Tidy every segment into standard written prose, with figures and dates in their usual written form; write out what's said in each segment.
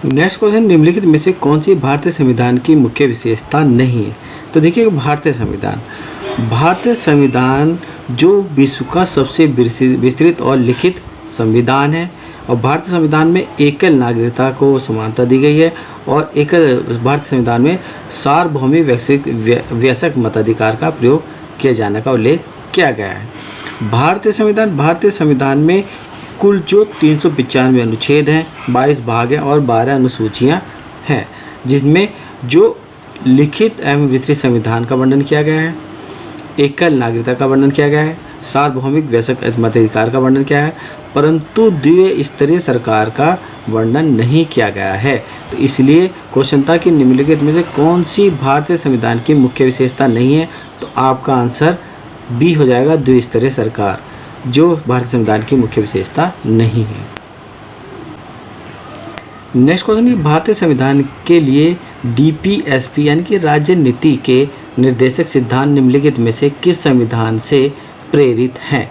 Next question, निम्नलिखित में से कौन सी भारतीय संविधान की मुख्य विशेषता नहीं है? तो देखिए, भारतीय संविधान जो विश्व का सबसे विस्तृत और लिखित संविधान है, और भारतीय संविधान में एकल नागरिकता को समानता दी गई है, और भारतीय संविधान में सार्वभौमिक वयस्क मताधिकार का प्रयोग किए जाने का उल्लेख किया गया है। भारतीय संविधान में कुल जो 395 अनुच्छेद हैं, 22 भाग हैं और 12 अनुसूचियां हैं, जिसमें जो लिखित एवं विस्तृत संविधान का वर्णन किया गया है, एकल नागरिकता का वर्णन किया गया है, सार्वभौमिक वयस्क मताधिकार का वर्णन किया है, परंतु द्विस्तरीय सरकार का वर्णन नहीं किया गया है। तो इसलिए क्वेश्चन था कि निम्नलिखित में से कौन सी भारतीय संविधान की मुख्य विशेषता नहीं है? तो आपका आंसर बी हो जाएगा, द्विस्तरीय सरकार, जो भारतीय संविधान की मुख्य विशेषता नहीं है। नेक्स्ट क्वेश्चन, कि भारतीय संविधान के लिए डीपीएसपी यानी कि राज्य नीति के निर्देशक सिद्धांत निम्नलिखित में से किस संविधान से प्रेरित हैं?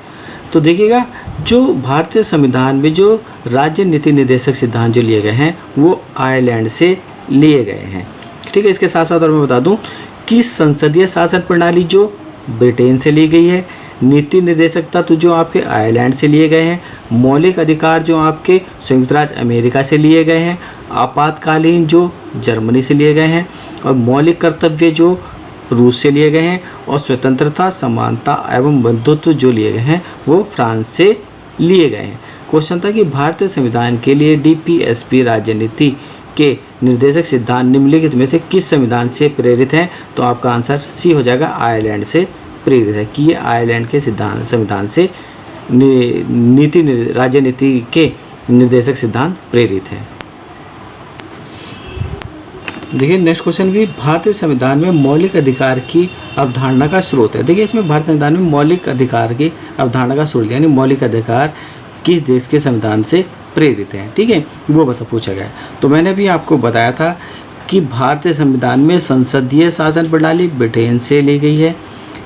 तो देखिएगा, जो भारतीय संविधान में जो राज्य नीति निर्देशक सिद्धांत जो लिए गए हैं वो आयरलैंड से लिए गए हैं। ठीक है, इसके साथ साथ और मैं बता दूं कि संसदीय शासन प्रणाली जो ब्रिटेन से ली गई है, नीति निर्देशक तत्व जो आपके आयरलैंड से लिए गए हैं, मौलिक अधिकार जो आपके संयुक्त राज्य अमेरिका से लिए गए हैं, आपातकालीन जो जर्मनी से लिए गए हैं, और मौलिक कर्तव्य जो रूस से लिए गए हैं, और स्वतंत्रता, समानता एवं बंधुत्व जो लिए गए हैं वो फ्रांस से लिए गए हैं। क्वेश्चन था कि भारतीय संविधान के लिए डीपीएसपी राज्य नीति के निर्देशक सिद्धांत निम्नलिखित में से किस संविधान से प्रेरित हैं? तो आपका आंसर सी हो जाएगा, आयरलैंड से प्रेरित है, कि ये आयरलैंड के संविधान से राज्य नीति के निर्देशक सिद्धांत प्रेरित हैं। देखिए, नेक्स्ट क्वेश्चन भी भारतीय संविधान में मौलिक अधिकार की अवधारणा का स्रोत है। देखिए, इसमें भारतीय संविधान में मौलिक अधिकार की अवधारणा का स्रोत यानी मौलिक अधिकार किस देश के संविधान से प्रेरित है? ठीक है, वो पूछा गया। तो मैंने भी आपको बताया था कि भारतीय संविधान में संसदीय शासन प्रणाली ब्रिटेन से ली गई है,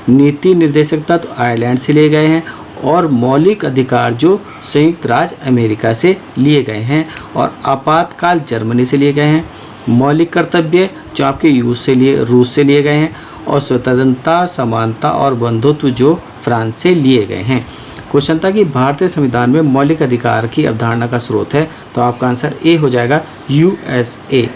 नीति निर्देशक तत्व आयरलैंड से लिए गए हैं, और मौलिक अधिकार जो संयुक्त राज्य अमेरिका से लिए गए हैं, और आपातकाल जर्मनी से लिए गए हैं, मौलिक कर्तव्य जो आपके रूस से लिए गए हैं, और स्वतंत्रता, समानता और बंधुत्व जो फ्रांस से लिए गए हैं। क्वेश्चन था कि भारतीय संविधान में मौलिक अधिकार की अवधारणा का स्रोत है, तो आपका आंसर ए हो जाएगा, यूएसए।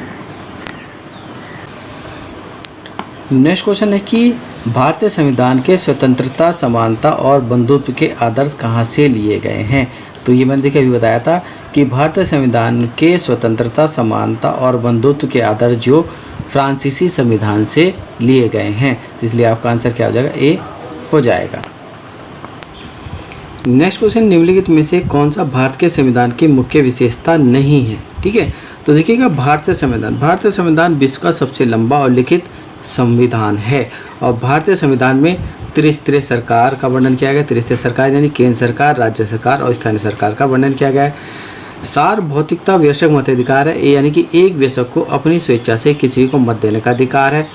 नेक्स्ट क्वेश्चन है कि भारतीय संविधान के स्वतंत्रता, समानता और बंधुत्व के आदर्श कहाँ से लिए गए हैं? तो ये मैंने देखिए अभी बताया था कि भारतीय संविधान के स्वतंत्रता, समानता और बंधुत्व के आदर्श जो फ्रांसीसी संविधान से लिए गए हैं, तो इसलिए आपका आंसर क्या हो जाएगा, ए हो जाएगा। नेक्स्ट क्वेश्चन, निम्नलिखित में से कौन सा भारत के संविधान की मुख्य विशेषता नहीं है? ठीक है, तो देखिएगा, भारतीय संविधान विश्व का सबसे लंबा और लिखित संविधान है, और भारतीय संविधान में त्रिस्तरीय सरकार का वर्णन किया गया। त्रिस्तरीय सरकार यानी केंद्र सरकार, राज्य सरकार और स्थानीय सरकार का वर्णन किया गया है। सार्वभौमिकता वयस्क मताधिकार है, यानी कि एक वयस्क को अपनी स्वेच्छा से किसी को मत देने का अधिकार है।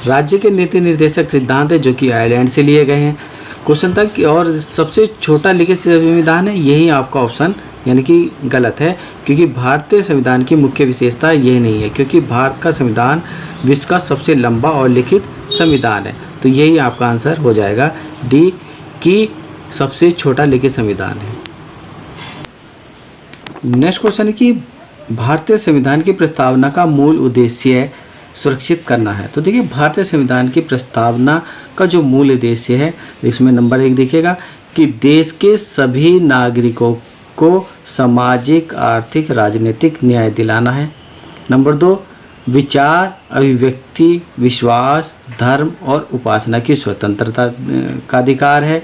राज्य के नीति निर्देशक सिद्धांत है जो कि आयरलैंड से लिए गए हैं। क्वेश्चन तक और सबसे छोटा लिखित संविधान है, यही आपका ऑप्शन यानी कि गलत है, क्योंकि भारतीय संविधान की मुख्य विशेषता ये नहीं है, क्योंकि भारत का संविधान विश्व का सबसे लंबा और लिखित संविधान है। तो यही आपका आंसर हो जाएगा, डी, की सबसे छोटा लिखित संविधान है। नेक्स्ट क्वेश्चन है कि भारतीय संविधान की प्रस्तावना का मूल उद्देश्य सुरक्षित करना है। तो देखिए, भारतीय संविधान की प्रस्तावना का जो मूल उद्देश्य है, इसमें नंबर 1 देखिएगा कि देश के सभी नागरिकों को सामाजिक, आर्थिक, राजनीतिक न्याय दिलाना है। नंबर 2, विचार, अभिव्यक्ति, विश्वास, धर्म और उपासना की स्वतंत्रता का अधिकार है।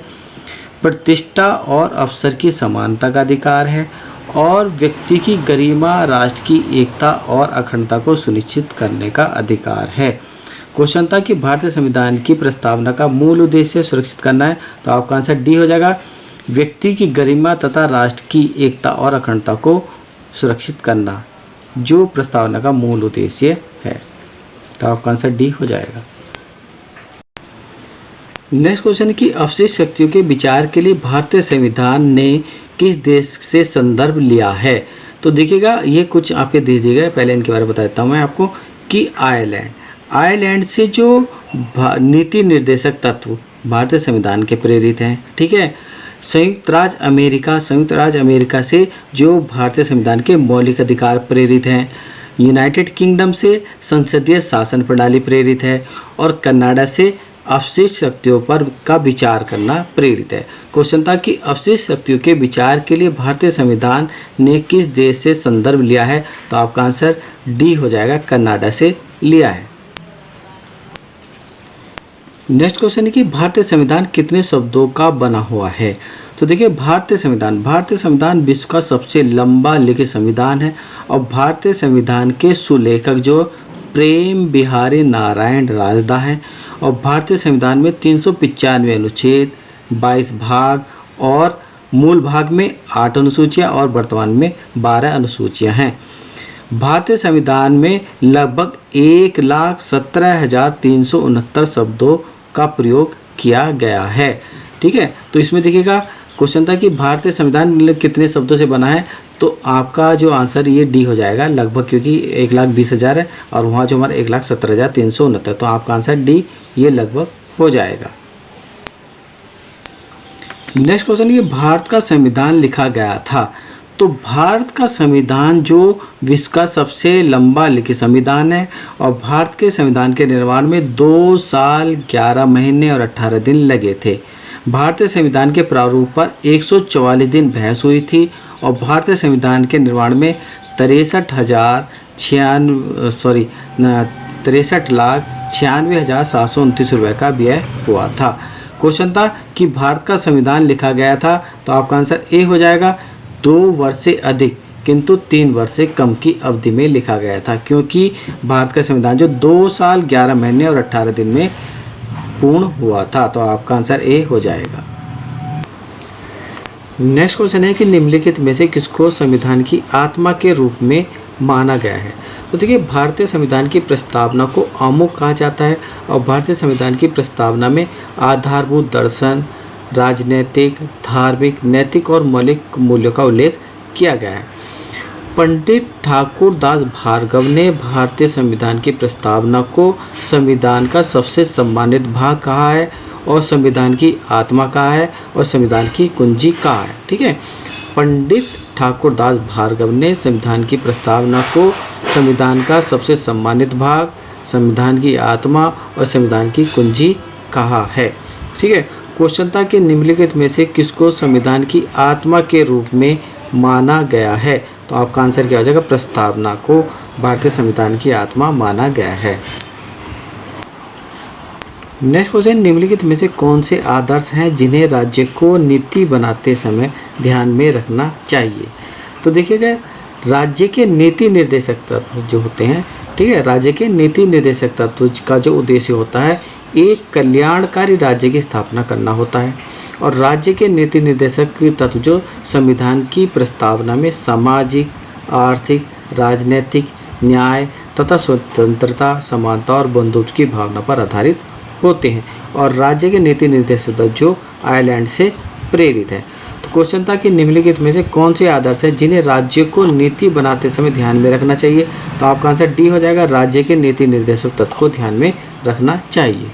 प्रतिष्ठा और अवसर की समानता का अधिकार है, और व्यक्ति की गरिमा, राष्ट्र की एकता और अखंडता को सुनिश्चित करने का अधिकार है। क्वेश्चन था कि भारतीय संविधान की प्रस्तावना का मूल उद्देश्य सुरक्षित करना है, तो आपका आंसर डी हो जाएगा, व्यक्ति की गरिमा तथा राष्ट्र की एकता और अखंडता को सुरक्षित करना, जो प्रस्तावना का मूल उद्देश्य है। तो आपका आंसर डी हो जाएगा। नेक्स्ट क्वेश्चन की अवशिष्ट शक्तियों के विचार के लिए भारतीय संविधान ने किस देश से संदर्भ लिया है? तो देखिएगा ये कुछ आपके दे दिए गए, पहले इनके बारे में बता देता हूँ मैं आपको कि आयरलैंड से जो नीति निर्देशक तत्व भारतीय संविधान के प्रेरित हैं, ठीक है। संयुक्त राज्य अमेरिका से जो भारतीय संविधान के मौलिक अधिकार प्रेरित हैं। यूनाइटेड किंगडम से संसदीय शासन प्रणाली प्रेरित है और कनाडा से अपशिष्ट शक्तियों पर का विचार करना प्रेरित है। क्वेश्चन था कि अपशिष्ट शक्तियों के विचार के लिए भारतीय संविधान ने किस देश से संदर्भ लिया है, तो आपका आंसर डी हो जाएगा, कनाडा से लिया है। नेक्स्ट क्वेश्चन है कि भारतीय संविधान कितने शब्दों का बना हुआ है। तो देखिए भारतीय संविधान विश्व का सबसे लंबा लिखित संविधान है और भारतीय संविधान के सुलेखक जो प्रेम बिहारी नारायण राजदा हैं और भारतीय संविधान में 395 अनुच्छेद, 22 भाग और मूल भाग में 8 अनुसूचियाँ और वर्तमान में 12 अनुसूचियाँ हैं। भारतीय संविधान में लगभग 1,17,369 शब्दों का प्रयोग किया गया है, ठीक है। तो इसमें देखिएगा क्वेश्चन था कि भारतीय संविधान कितने शब्दों से बना है, तो आपका जो आंसर ये डी हो जाएगा लगभग, क्योंकि 1,20,000 है और वहाँ जो हमारा 1,17,369, तो आपका आंसर डी ये लगभग हो जाएगा। नेक्स्ट क्वेश्चन, ये भारत का संविधान लिखा गया था। तो भारत का संविधान जो विश्व का सबसे लंबा लिखित संविधान है और भारत के संविधान के निर्माण में 2 साल 11 महीने और 18 दिन लगे थे। भारतीय संविधान के प्रारूप पर 144 दिन बहस हुई थी और भारतीय संविधान के निर्माण में 63,96,729 रुपये का व्यय हुआ था। क्वेश्चन था कि भारत का संविधान लिखा गया था, तो आपका आंसर ए हो जाएगा। 2 वर्ष से अधिक किंतु 3 वर्ष से कम की अवधि में लिखा गया था, क्योंकि भारत का संविधान जो 2 साल 11 महीने और 18 दिन में पूर्ण हुआ था, तो आपका आंसर ए हो जाएगा। नेक्स्ट क्वेश्चन है कि निम्नलिखित में से किसको संविधान की आत्मा के रूप में माना गया है। तो देखिए भारतीय संविधान की प्रस्तावना को आमुख कहा जाता है और भारतीय संविधान की प्रस्तावना में आधारभूत दर्शन, राजनीतिक, धार्मिक, नैतिक और मौलिक मूल्यों का उल्लेख किया गया है। पंडित ठाकुर दास भार्गव ने भारतीय संविधान की प्रस्तावना को संविधान का सबसे सम्मानित भाग कहा है और संविधान की आत्मा कहा है और संविधान की कुंजी कहा है, ठीक है। पंडित ठाकुर दास भार्गव ने संविधान की प्रस्तावना को संविधान का सबसे सम्मानित भाग, संविधान की आत्मा और संविधान की कुंजी कहा है, ठीक है। क्वेश्चन था कि निम्नलिखित में से किसको संविधान की आत्मा के रूप में माना गया है, तो आपका आंसर क्या हो जाएगा, प्रस्तावना को भारतीय संविधान की आत्मा माना गया है। नेक्स्ट क्वेश्चन, निम्नलिखित में से कौन से आदर्श हैं जिन्हें राज्य को नीति बनाते समय ध्यान में रखना चाहिए। तो देखिएगा राज्य के नीति निर्देशक तत्व जो होते हैं, ठीक है, राज्य के नीति निर्देशक तत्व का जो उद्देश्य होता है एक कल्याणकारी राज्य की स्थापना करना होता है और राज्य के नीति निर्देशक तत्व जो संविधान की प्रस्तावना में सामाजिक, आर्थिक, राजनीतिक, न्याय तथा स्वतंत्रता, समानता और बंधुत्व की भावना पर आधारित होते हैं और राज्य के नीति निर्देशक तत्व जो आयरलैंड से प्रेरित है। तो क्वेश्चन था कि निम्नलिखित में से कौन से आदर्श हैं जिन्हें राज्य को नीति बनाते समय ध्यान में रखना चाहिए, तो आपका आंसर डी हो जाएगा, राज्य के नीति निर्देशक तत्व को ध्यान में रखना चाहिए।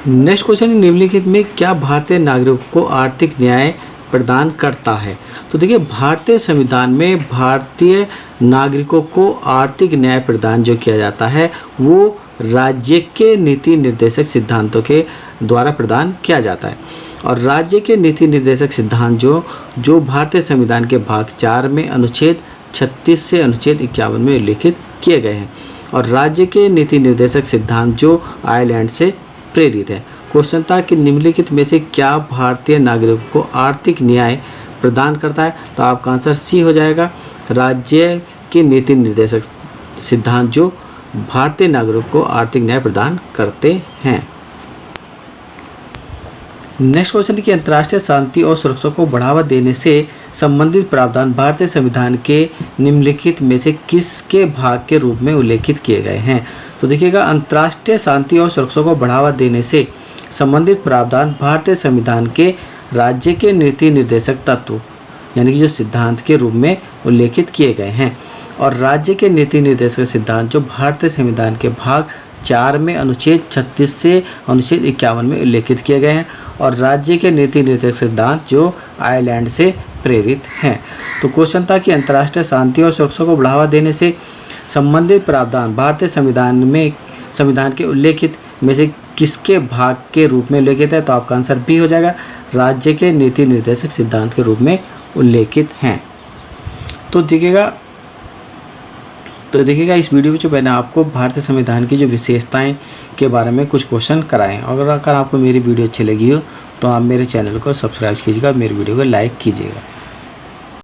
नेक्स्ट क्वेश्चन, निम्नलिखित में क्या भारतीय नागरिकों को आर्थिक न्याय प्रदान करता है। तो देखिए भारतीय संविधान में भारतीय नागरिकों को आर्थिक न्याय प्रदान जो किया जाता है वो राज्य के नीति निर्देशक सिद्धांतों के द्वारा प्रदान किया जाता है और राज्य के नीति निर्देशक सिद्धांत जो भारतीय संविधान के भाग 4 में अनुच्छेद 36 से अनुच्छेद 51 में उल्लेखित किए गए हैं और राज्य के नीति निर्देशक सिद्धांत जो आयरलैंड से प्रेरित है। क्वेश्चन था कि निम्नलिखित में से क्या भारतीय नागरिकों को आर्थिक न्याय प्रदान करता है, तो आपका आंसर सी हो जाएगा, राज्य के नीति निर्देशक सिद्धांत जो भारतीय नागरिकों को आर्थिक न्याय प्रदान करते हैं। नेक्स्ट क्वेश्चन कि अंतर्राष्ट्रीय शांति और सुरक्षा को बढ़ावा देने से संबंधित प्रावधान भारतीय संविधान के निम्नलिखित में से किसके भाग के रूप में उल्लेखित किए गए हैं। तो देखिएगा अंतर्राष्ट्रीय शांति और सुरक्षा को बढ़ावा देने से संबंधित प्रावधान भारतीय संविधान के राज्य के नीति निर्देशक तत्व यानी कि जो सिद्धांत के रूप में उल्लेखित किए गए हैं। और राज्य के नीति निर्देशक सिद्धांत जो भारतीय संविधान के भाग 4 में अनुच्छेद 36 से अनुच्छेद 51 में उल्लेखित किए गए हैं। और राज्य के नीति निर्देशक सिद्धांत जो आयरलैंड से प्रेरित हैं। तो क्वेश्चन था कि अंतर्राष्ट्रीय शांति और सुरक्षा को बढ़ावा देने से संबंधित प्रावधान भारतीय संविधान के उल्लेखित में से किसके भाग के रूप में उल्लेखित है? तो आपका आंसर बी हो जाएगा, राज्य के नीति निर्देशक सिद्धांत के रूप में उल्लेखित हैं। तो देखिएगा इस वीडियो में जो मैंने आपको भारतीय संविधान की जो विशेषताएं के बारे में कुछ क्वेश्चन कराए हैं। अगर आपको मेरी वीडियो अच्छी लगी हो तो आप मेरे चैनल को सब्सक्राइब कीजिएगा, मेरी वीडियो को लाइक कीजिएगा।